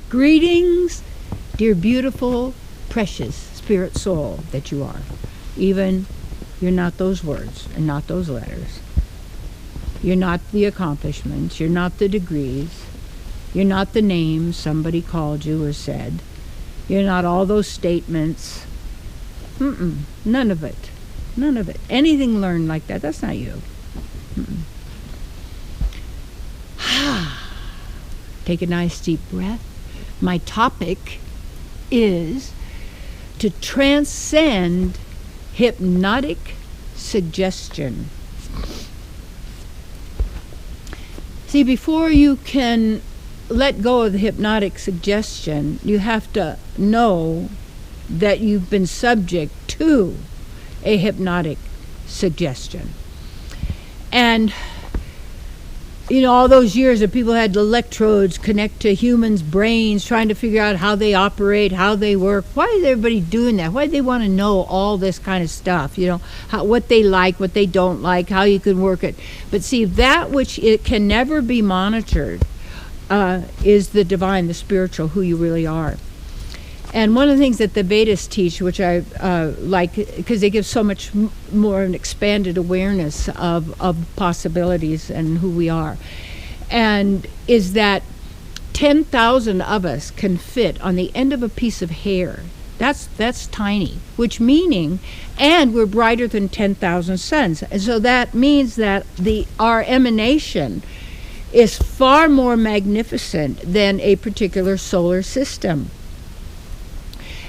Greetings, dear beautiful, precious spirit soul that you are. Even you're not those words and not those letters. You're not the accomplishments. You're not the degrees. You're not the names somebody called you or said. You're not all those statements. None of it. None of it. Anything learned like that, that's not you. Take a nice deep breath. My topic is to transcend hypnotic suggestion. See, before you can let go of the hypnotic suggestion, you have to know that you've been subject to a hypnotic suggestion. And you know, all those years that people had electrodes connect to humans' brains, trying to figure out how they operate, how they work. Why is everybody doing that? Why do they want to know all this kind of stuff? You know, what they like, what they don't like, how you can work it. But see, that which it can never be monitored is the divine, the spiritual, who you really are. And one of the things that the Vedas teach, which I like, because they give so much more an expanded awareness of possibilities and who we are, and is that 10,000 of us can fit on the end of a piece of hair. That's tiny, which meaning, and we're brighter than 10,000 suns. And so that means that our emanation is far more magnificent than a particular solar system.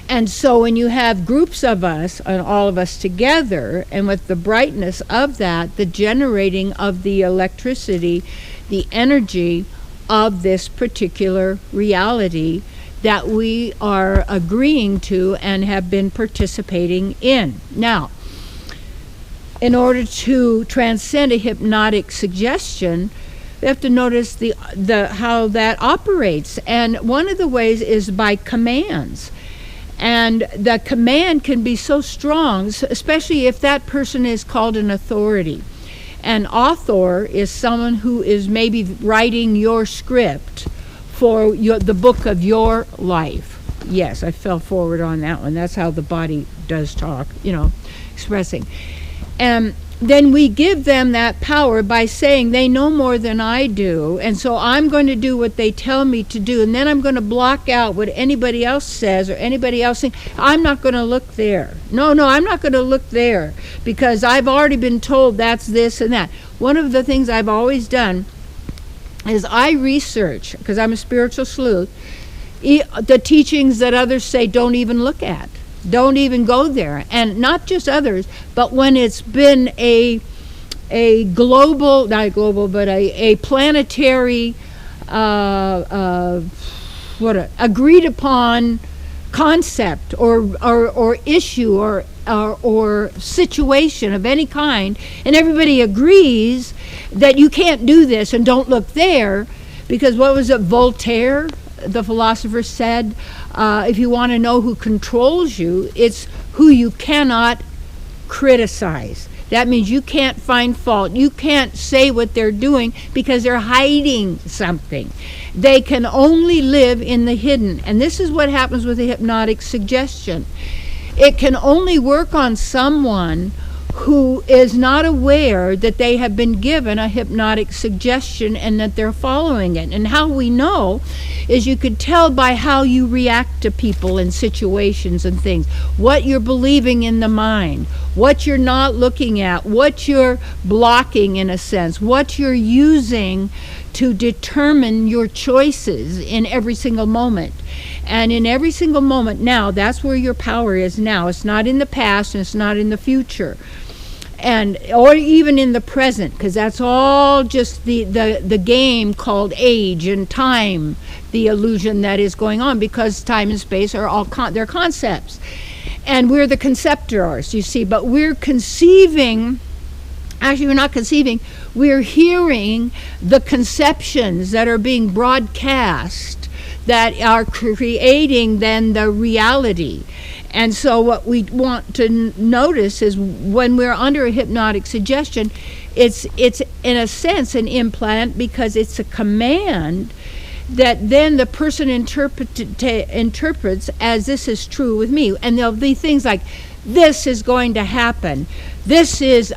And so when you have groups of us, and all of us together, and with the brightness of that, the generating of the electricity, the energy of this particular reality that we are agreeing to and have been participating in. Now, in order to transcend a hypnotic suggestion, we have to notice how that operates. And one of the ways is by commands. And the command can be so strong, especially if that person is called an authority. An author is someone who is maybe writing your script for the book of your life. Yes, I fell forward on that one. That's how the body does talk, you know, expressing. And then we give them that power by saying they know more than I do, and so I'm going to do what they tell me to do, and then I'm going to block out what anybody else says or anybody else thinks. I'm not going to look there. No, I'm not going to look there because I've already been told that's this and that. One of the things I've always done is I research, because I'm a spiritual sleuth, the teachings that others say don't even look at. Don't even go there. And not just others, but when it's been a global, not global, but a planetary, agreed upon concept or issue or situation of any kind, and everybody agrees that you can't do this and don't look there, because what was it, Voltaire, the philosopher, said, if you want to know who controls you, it's who you cannot criticize. That means you can't find fault. You can't say what they're doing because they're hiding something. They can only live in the hidden. And this is what happens with a hypnotic suggestion. It can only work on someone who is not aware that they have been given a hypnotic suggestion and that they're following it. And how we know is you could tell by how you react to people and situations and things, what you're believing in the mind, what you're not looking at, what you're blocking in a sense, what you're using to determine your choices in every single moment. And in every single moment now, that's where your power is now. It's not in the past and it's not in the future. And or even in the present, because that's all just the game called age and time, the illusion that is going on, because time and space are all they're concepts. And we're the conceptors, you see, but we're conceiving. Actually, we're not conceiving. We're hearing the conceptions that are being broadcast that are creating then the reality. And so what we want to notice is when we're under a hypnotic suggestion, it's in a sense an implant, because it's a command that then the person interprets as this is true with me. And there'll be things like, this is going to happen. This is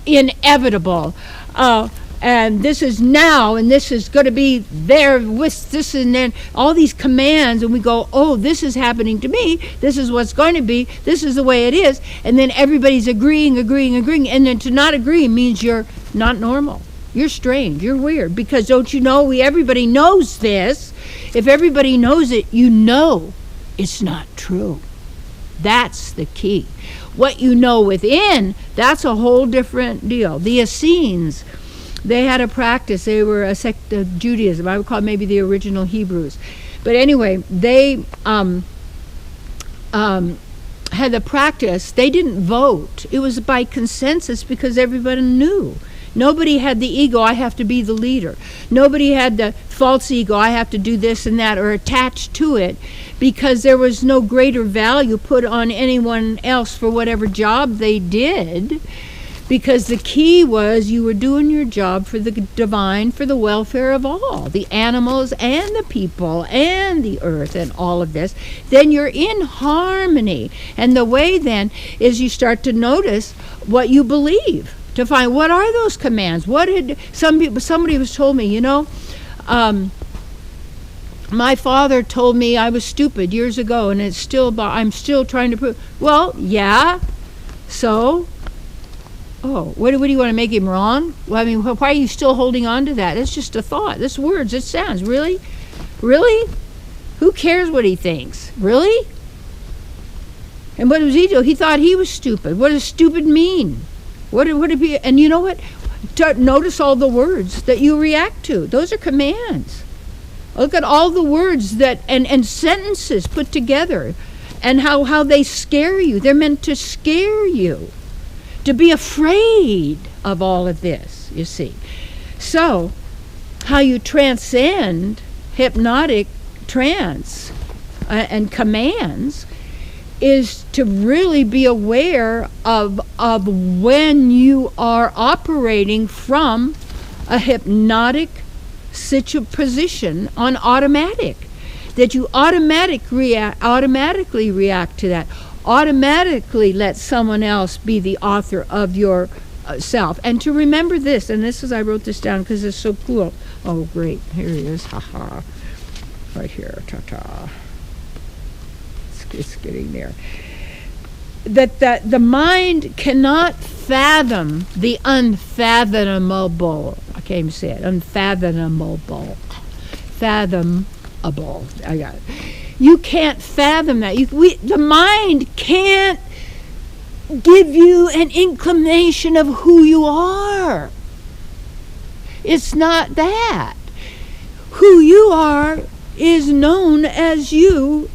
inevitable. And this is now, and this is going to be there with this, and then all these commands, and we go, oh, this is happening to me, this is what's going to be, this is the way it is, and then everybody's agreeing, and then to not agree means you're not normal. You're strange, you're weird, because don't you know, everybody knows this. If everybody knows it, you know it's not true. That's the key. What you know within, that's a whole different deal. The Essenes, they had a practice. They were a sect of Judaism. I would call it maybe the original Hebrews. But anyway, they had the practice. They didn't vote. It was by consensus because everybody knew. Nobody had the ego, I have to be the leader. Nobody had the false ego, I have to do this and that, or attached to it, because there was no greater value put on anyone else for whatever job they did. Because the key was you were doing your job for the divine, for the welfare of all, the animals and the people and the earth and all of this. Then you're in harmony. And the way then is you start to notice what you believe, to find what are those commands. What did somebody was told me, my father told me I was stupid years ago, and I'm still trying to prove. Well, yeah, so. Oh, what do you want to make him wrong? Well, I mean, why are you still holding on to that? It's just a thought. It's words. It sounds. Really? Really? Who cares what he thinks? Really? And what does he do? He thought he was stupid. What does stupid mean? What it be? And you know what? Notice all the words that you react to. Those are commands. Look at all the words that and sentences put together, and how they scare you. They're meant to scare you, to be afraid of all of this, you see. So, how you transcend hypnotic trance and commands is to really be aware of when you are operating from a hypnotic position on automatic, that you automatically react to that. Automatically let someone else be the author of your self. And to remember this, and this is, I wrote this down because it's so cool. Oh, great. Here he is. Ha-ha. Right here. Ta-ta. It's getting there. That the mind cannot fathom the unfathomable. I can't even say it. Unfathomable. Fathomable. I got it. You can't fathom that. The mind can't give you an inclination of who you are. It's not that. Who you are is known as you,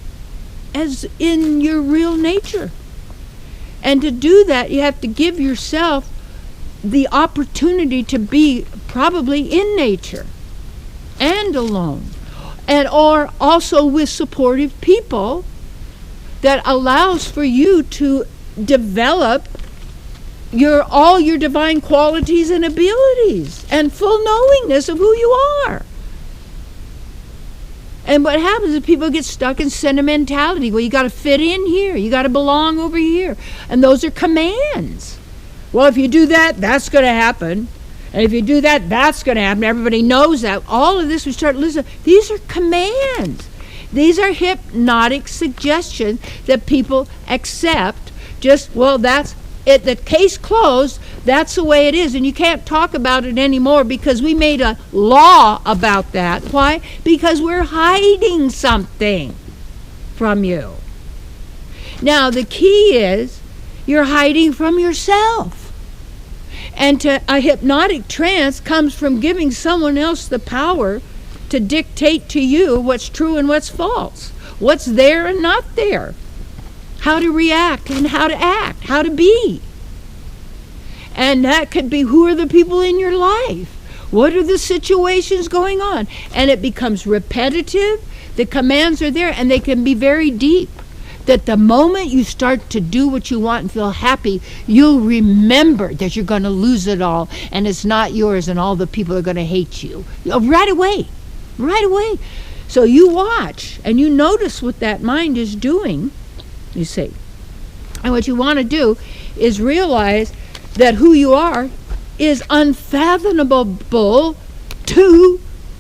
as in your real nature. And to do that, you have to give yourself the opportunity to be probably in nature and alone. And or also with supportive people that allows for you to develop all your divine qualities and abilities and full knowingness of who you are. And what happens is people get stuck in sentimentality. Well, you got to fit in here. You got to belong over here. And those are commands. Well, if you do that, that's going to happen. And if you do that, that's going to happen. Everybody knows that. All of this, we start listening. These are commands. These are hypnotic suggestions that people accept. Just, well, that's it. The case closed. That's the way it is. And you can't talk about it anymore because we made a law about that. Why? Because we're hiding something from you. Now, the key is you're hiding from yourself. And a hypnotic trance comes from giving someone else the power to dictate to you what's true and what's false, what's there and not there, how to react and how to act, how to be. And that could be, who are the people in your life? What are the situations going on? And it becomes repetitive. The commands are there, and they can be very deep. That the moment you start to do what you want and feel happy, you'll remember that you're going to lose it all and it's not yours and all the people are going to hate you. Right away. right away. So you watch and you notice what that mind is doing, you see. And what you want to do is realize that who you are is unfathomable to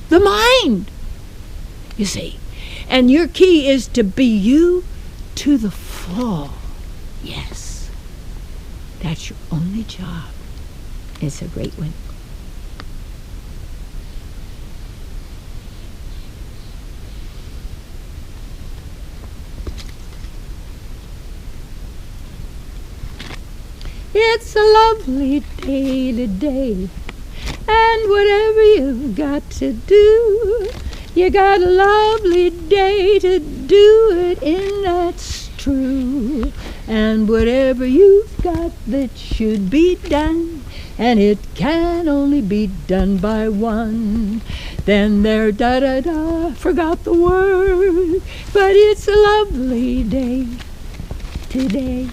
the mind, you see. And your key is to be you to the full. Yes. That's your only job. It's a great one. It's a lovely day today, and whatever you've got to do, you got a lovely day to do it in, that's true. And whatever you've got that should be done, and it can only be done by one, then there da-da-da, forgot the word, but it's a lovely day today.